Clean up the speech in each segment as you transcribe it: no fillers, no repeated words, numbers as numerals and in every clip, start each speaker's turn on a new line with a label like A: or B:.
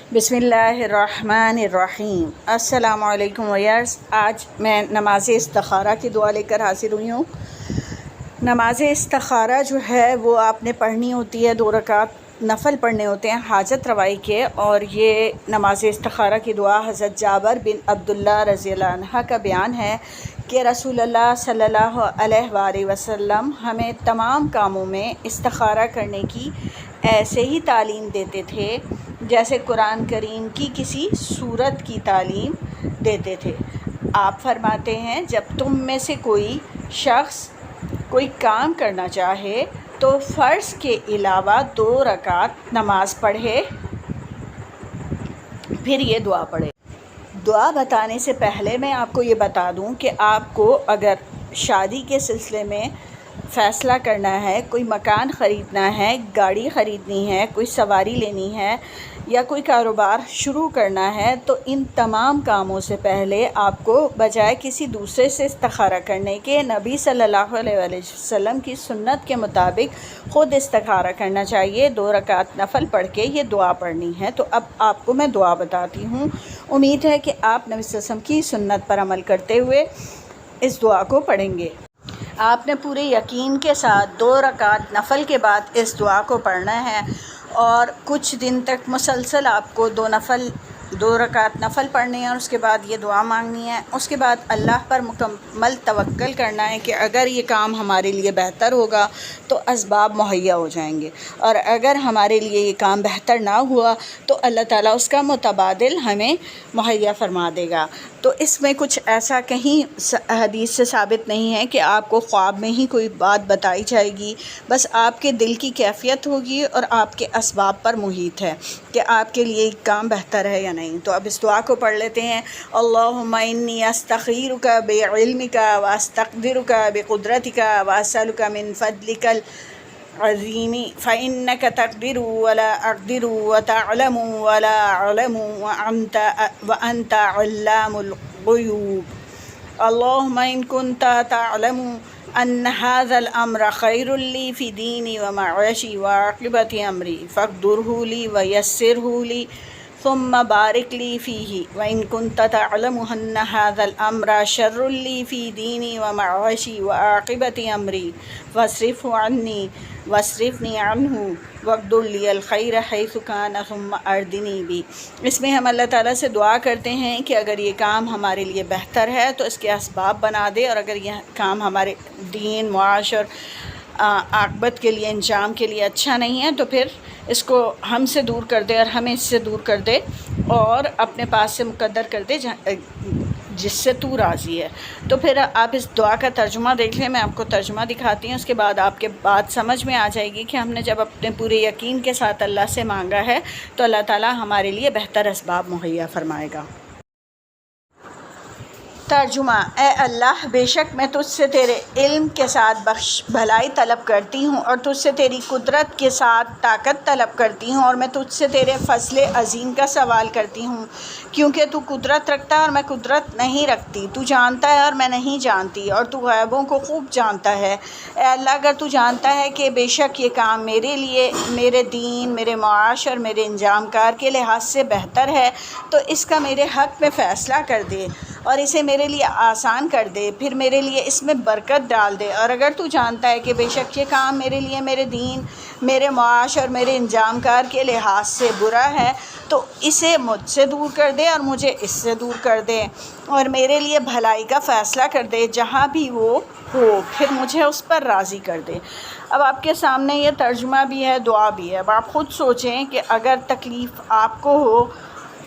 A: बिस्मिल्लाहिर्रहमानिर्रहीम। अस्सलाम वालेकुम व्यूअर्स। आज मैं नमाज़ इस्तिखारा की दुआ लेकर हाजिर हुई हूँ। नमाज़ इस्तिखारा जो है वो आपने पढ़नी होती है, 2 रकात नफ़ल पढ़ने होते हैं हाजत रवाई के। और ये नमाज़ इस्तिखारा की दुआ हज़रत जाबिर बिन अब्दुल्लाह रज़ियल्लाहु अन्हु का बयान है कि रसूलुल्लाह सल्लल्लाहु अलैहि वसल्लम हमें तमाम कामों में इस्तिखारा करने की ऐसे ही तालीम देते थे जैसे कुरान करीम की किसी सूरत की तालीम देते थे। आप फरमाते हैं, जब तुम में से कोई शख्स कोई काम करना चाहे तो फ़र्ज़ के अलावा 2 रकात नमाज पढ़े, फिर ये दुआ पढ़े। दुआ बताने से पहले मैं आपको ये बता दूं कि आपको अगर शादी के सिलसिले में फ़ैसला करना है, कोई मकान ख़रीदना है, गाड़ी ख़रीदनी है, कोई सवारी लेनी है या कोई कारोबार शुरू करना है, तो इन तमाम कामों से पहले आपको बजाय किसी दूसरे से इस्तिखारा करने के नबी सल्लल्लाहु अलैहि वसल्लम की सुन्नत के मुताबिक ख़ुद इस्तिखारा करना चाहिए। 2 रकात नफ़ल पढ़ के ये दुआ पढ़नी है। तो अब आपको मैं दुआ बताती हूँ। उम्मीद है कि आप नबी सल्लल्लाहु अलैहि वसल्लम की सुन्नत पर अमल करते हुए इस दुआ को पढ़ेंगे। आपने पूरे यकीन के साथ 2 रकात नफ़ल के बाद इस दुआ को पढ़ना है और कुछ दिन तक मुसलसल आपको 2 रकात नफ़ल पढ़नी है और उसके बाद ये दुआ मांगनी है। उसके बाद अल्लाह पर मुकम्मल तवक्कल करना है कि अगर ये काम हमारे लिए बेहतर होगा तो असबाब मुहैया हो जाएंगे, और अगर हमारे लिए ये काम बेहतर ना हुआ तो अल्लाह ताला उसका मुतबादिल हमें मुहैया फरमा देगा। तो इसमें कुछ ऐसा कहीं हदीस से साबित नहीं है कि आपको ख्वाब में ही कोई बात बताई जाएगी। बस आपके दिल की कैफियत होगी और आपके असबाब पर मुहित है कि आपके लिए काम बेहतर है या नहीं। तो अब इस दुआ को पढ़ लेते हैं। अल्लाहुम्मा इन्नी अस्तखीरुका बिइल्मिका व अस्तक़दिरुका बिक़ुदरतिका व असअलुका मिन फ़ज़लिकल अज़ीमी फ़इन्नका तक़दिरु वला अक़दिरु व तअलमु वला अअलमु व अंत अल्लामुल ग़ुयूब। अल्लाहुम्मा इन कुन्ता तअलमु अन्न हाज़ल अम्र ख़ैरुल ली फ़ी दीनी व मआशी व आक़िबति अम्री फ़क़दिरहु ली व यस्सिरहु ली सुम्मा बारिक ली फ़ीही व इन कुन्ता तअलमु अन्न हाज़ल अम्र शर्रुल ली फ़ी दीनी व मआशी व आक़िबति अम्री फ़स्रिफ़हु अन्नी वस्रिफ़नी अन्हु वक़्दुर लियल ख़ैर हैसु कान सुम्मा अर्दिनी बी। इसमें हम अल्लाह ताला से दुआ करते हैं कि अगर ये काम हमारे लिए बेहतर है तो इसके असबाब बना दे, और अगर यह काम हमारे दीन मुआश और आक़िबत के लिए, अंजाम के लिए अच्छा नहीं है तो फिर इसको हमसे दूर कर दे और हमें इससे दूर कर दे और अपने पास से मुक़द्दर कर दे जिससे तू राज़ी है। तो फिर आप इस दुआ का तर्जुमा देख लें। मैं आपको तर्जुमा दिखाती हूँ, उसके बाद आपके बात समझ में आ जाएगी कि हमने जब अपने पूरे यकीन के साथ अल्लाह से मांगा है तो अल्लाह ताला हमारे लिए बेहतर असबाब मुहैया फरमाएगा। तर्जुमा। ए अल्लाह, बेशक मैं तुझसे तेरे इल्म के साथ भलाई तलब करती हूँ और तुझसे तेरी कुदरत के साथ ताकत तलब करती हूँ, और मैं तुझसे तेरे फ़ज़ल अज़ीम का सवाल करती हूँ, क्योंकि तू कुदरत रखता है और मैं कुदरत नहीं रखती। तू जानता है और मैं नहीं जानती, और तू ग़ैबों को खूब जानता है। ए अल्लाह, अगर तू जानता है कि बेशक ये काम मेरे लिए, मेरे दीन, मेरे मुआश और मेरे इंजाम कार के लिहाज से बेहतर है तो इसका मेरे हक़ में फ़ैसला कर दे और इसे मेरे लिए आसान कर दे, फिर मेरे लिए इसमें बरकत डाल दे। और अगर तू जानता है कि बेशक ये काम मेरे लिए, मेरे दीन, मेरे मुआश और मेरे इंजाम कार के लिहाज से बुरा है तो इसे मुझसे दूर कर दे और मुझे इससे दूर कर दे, और मेरे लिए भलाई का फ़ैसला कर दे जहाँ भी वो हो, फिर मुझे उस पर राज़ी कर दे। अब आपके सामने ये तर्जुमा भी है, दुआ भी है। अब आप ख़ुद सोचें कि अगर तकलीफ़ आपको हो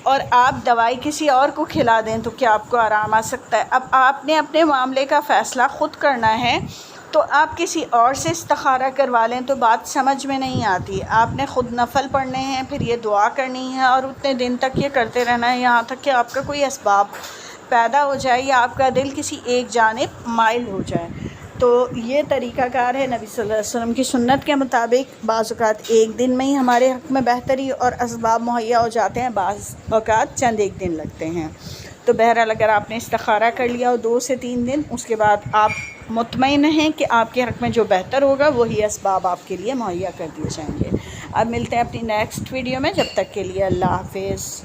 A: और आप दवाई किसी और को खिला दें तो क्या आपको आराम आ सकता है? अब आपने अपने मामले का फ़ैसला ख़ुद करना है, तो आप किसी और से इस्तिखारा करवा लें तो बात समझ में नहीं आती। आपने ख़ुद नफ़ल पढ़ने हैं, फिर ये दुआ करनी है और उतने दिन तक ये करते रहना है यहाँ तक कि आपका कोई असबाब पैदा हो जाए या आपका दिल किसी एक जानिब माइल हो जाए। तो ये तरीक़ाकार है नबी सल्लल्लाहु अलैहि वसल्लम की सुन्नत के मुताबिक। बाज़ औक़ात एक दिन में ही हमारे हक़ में बेहतरी और असबाब मुहैया हो जाते हैं, बाज़ औक़ात चंद एक दिन लगते हैं। तो बहरहाल अगर आपने इस्तिखारा कर लिया हो 2 से 3 दिन, उसके बाद आप मुतमईन हैं कि आपके हक़ में जो बेहतर होगा वही असबाब आपके लिए मुहैया कर दिए जाएंगे। اب ملتے ہیں اپنی نیکسٹ ویڈیو میں، جب تک کے لیے اللہ حافظ۔